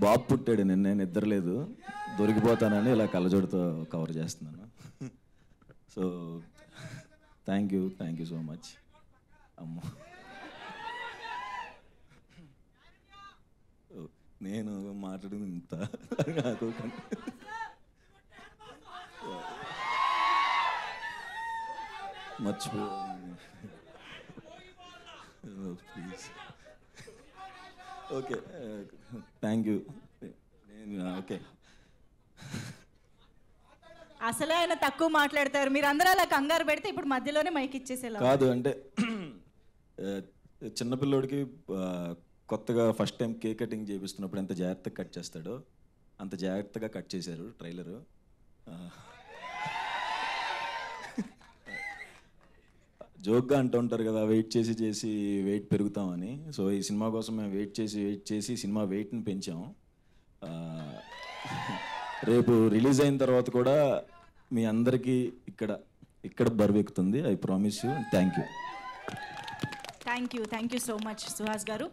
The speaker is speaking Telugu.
బాబు పుట్టాడు, నేను నిద్రలేదు, దొరికిపోతానని ఇలా కళ్ళజోడుతో కవర్ చేస్తున్నాను. So thank you so much. అమ్మో, నేను మాట్లాడింది ఇంత మర్చిపో please. Okay, thank you. Okay, అసలే ఆయన తక్కువ మాట్లాడతారు, మీరు అందరూ అలా కంగారు పెడితే ఇప్పుడు మధ్యలోనే మైక్ ఇచ్చేసేలా. కాదు అంటే చిన్నపిల్లోడికి కొత్తగా ఫస్ట్ టైం కేక్ కటింగ్ చేపిస్తున్నప్పుడు ఎంత జాగ్రత్తగా కట్ చేస్తాడో అంత జాగ్రత్తగా కట్ చేశారు ట్రైలరు. జోక్గా అంటూ ఉంటారు కదా, వెయిట్ చేసి వెయిట్ పెరుగుతామని. సో ఈ సినిమా కోసం మేము వెయిట్ చేసి సినిమా వెయిట్ని పెంచాం. రేపు రిలీజ్ అయిన తర్వాత కూడా మీ అందరికీ ఇక్కడ బరువెక్కుతుంది. I promise you. Thank you so much Suhas గారు.